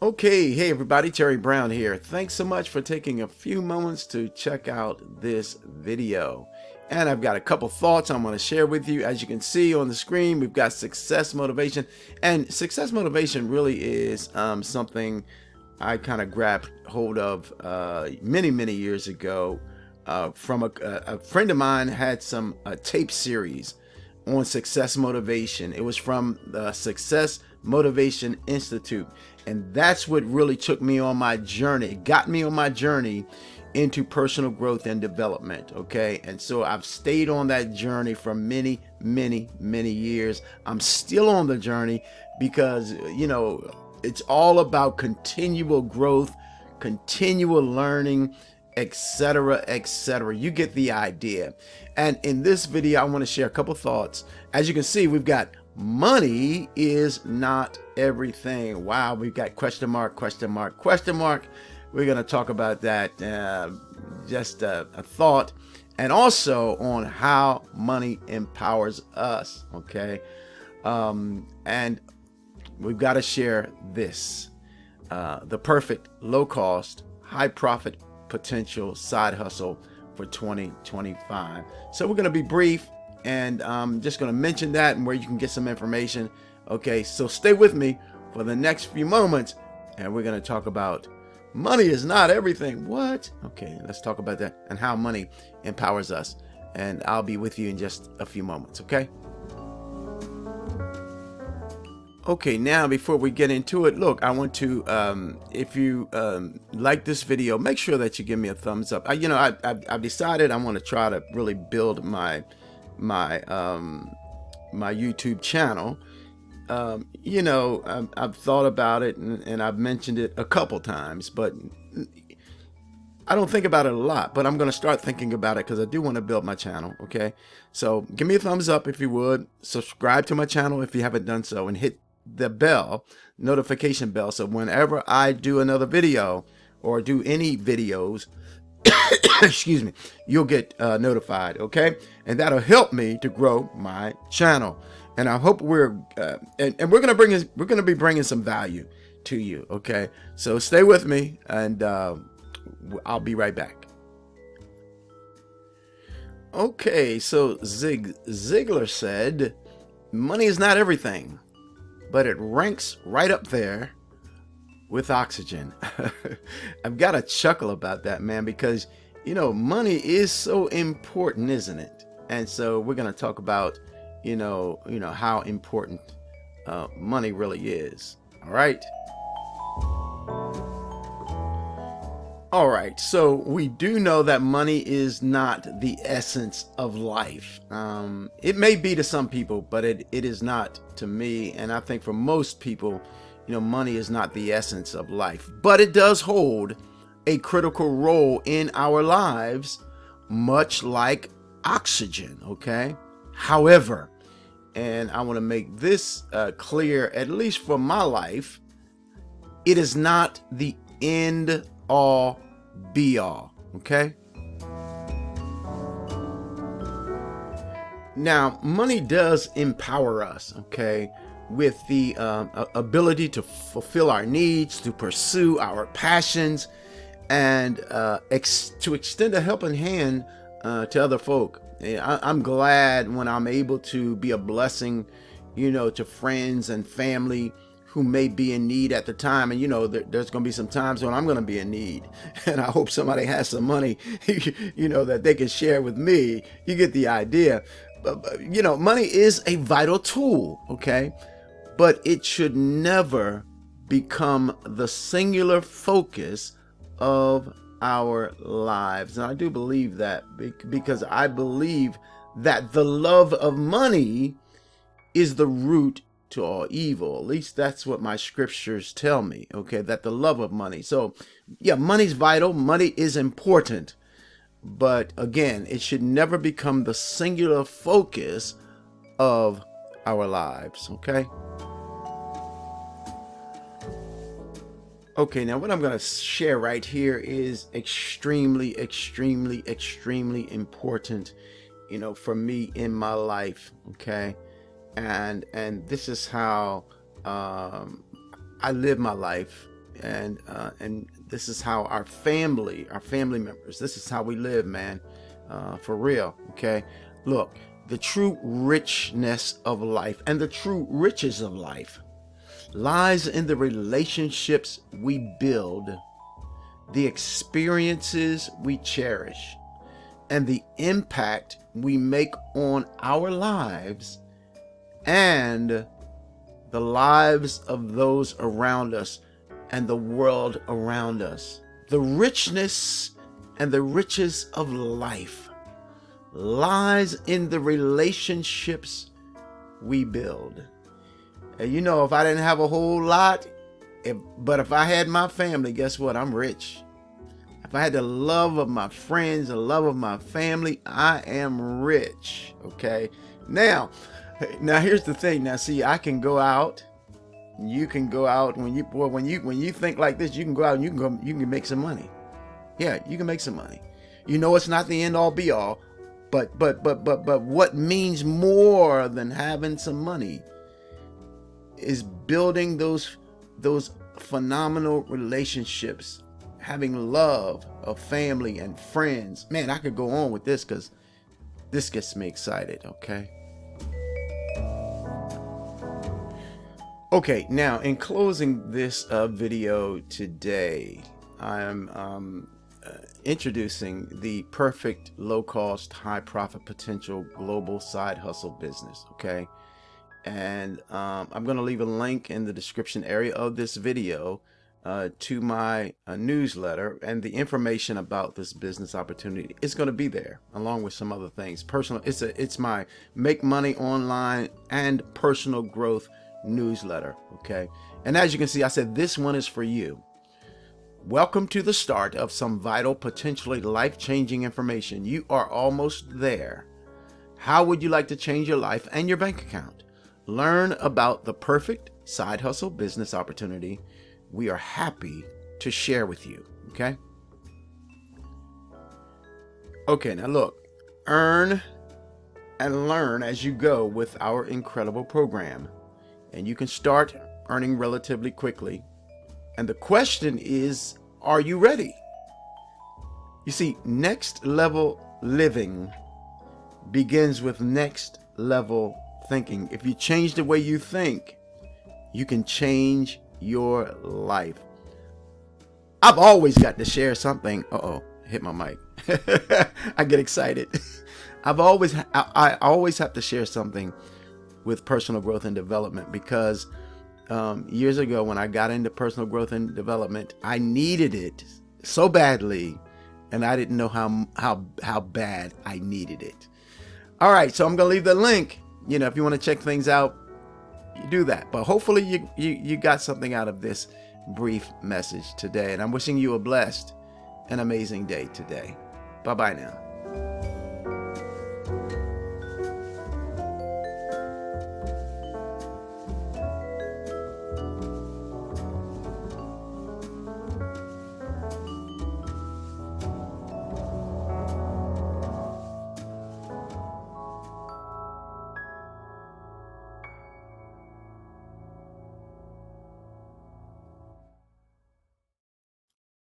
Okay, hey everybody, Terry Brown here. Thanks so much for taking a few moments to check out this video. And I've got a couple thoughts I want to share with you. As you can see on the screen, we've got success motivation. And success motivation really is something I kind of grabbed hold of many years ago from a friend of mine had some tape series on success motivation. It was from the Success Motivation Institute. And that's what really took me on my journey. It got me on my journey into personal growth and development. Okay. And so I've stayed on that journey for many years. I'm still on the journey because, it's all about continual growth, continual learning, etc. You get the idea. And in this video, I want to share a couple thoughts. As you can see, we've got money is not everything. Wow, we've got question mark. We're going to talk about that, just a thought, and also on how money empowers us. Okay. And we've got to share this, the perfect low cost, high profit potential side hustle for 2025. So we're going to be brief, and I'm just going to mention that and where you can get some information. Okay, so stay with me for the next few moments, and we're going to talk about money is not everything. What? Okay, let's talk about that and how money empowers us. And I'll be with you in just a few moments, okay? Okay, now before we get into it, look, I want to, if you like this video, make sure that you give me a thumbs up. I've decided I want to try to really build my YouTube channel. I've thought about it and I've mentioned it a couple times, but I don't think about it a lot. But I'm going to start thinking about it because I do want to build my channel. Okay, so give me a thumbs up if you would. Subscribe to my channel if you haven't done so, and hit the notification bell, so whenever I do another video or do any videos, excuse me, you'll get notified. Okay, and that'll help me to grow my channel. And I hope we're gonna be bringing some value to you. Okay, so stay with me, and I'll be right back. Okay, so Zig Ziglar said, "Money is not everything, but it ranks right up there with oxygen." I've got a chuckle about that, man, because money is so important, isn't it? And so we're gonna talk about how important money really is. All right, so we do know that money is not the essence of life. It may be to some people, but it is not to me. And I think for most people, money is not the essence of life, but it does hold a critical role in our lives, much like oxygen. Okay. However, and I want to make this clear, at least for my life, it is not the end all be all. Okay. Now, money does empower us, okay, with the ability to fulfill our needs, to pursue our passions, and to extend a helping hand to other folk. I'm glad when I'm able to be a blessing, to friends and family who may be in need at the time. And there's going to be some times when I'm going to be in need, and I hope somebody has some money that they can share with me. You get the idea. Money is a vital tool, okay, but it should never become the singular focus of our lives. And I do believe that, because I believe that the love of money is the root to all evil. At least that's what my scriptures tell me, okay, that the love of money. So yeah, money's vital, money is important, but again, it should never become the singular focus of our lives. Okay. Okay, now what I'm going to share right here is extremely important, for me in my life. Okay. And this is how I live my life and this is how our family members, this is how we live, man, for real. Okay, look, the true richness of life and the true riches of life lies in the relationships we build, the experiences we cherish, and the impact we make on our lives and the lives of those around us and the world around us. The richness and the riches of life lies in the relationships we build. And you know, if I didn't have a whole lot, but if I had my family, guess what? I'm rich. If I had the love of my friends, the love of my family, I am rich. Okay. Now here's the thing. Now, see, I can go out. You can go out when you think like this. You can go out and you can make some money. Yeah, you can make some money. You know, it's not the end all be all, but what means more than having some money is building those phenomenal relationships, having love of family and friends. Man, I could go on with this because this gets me excited. Okay, now in closing this video today, I'm introducing the perfect low-cost, high-profit potential global side hustle business. Okay, and I'm going to leave a link in the description area of this video to my newsletter, and the information about this business opportunity is going to be there along with some other things. It's my make money online and personal growth newsletter. Okay, and as you can see, I said this one is for you. Welcome to the start of some vital, potentially life-changing information. You are almost there. How would you like to change your life and your bank account? Learn about the perfect side hustle business opportunity we are happy to share with you. Okay, now look, earn and learn as you go with our incredible program, and you can start earning relatively quickly. And the question is, are you ready? You see, next level living begins with next level thinking. If you change the way you think, you can change your life. I've always got to share something. Hit my mic. I get excited. I always have to share something with personal growth and development, because years ago when I got into personal growth and development, I needed it so badly, and I didn't know how bad I needed it. All right, so I'm gonna leave the link. You know, if you want to check things out, you do that. But hopefully you got something out of this brief message today, and I'm wishing you a blessed and amazing day today. Bye-bye now.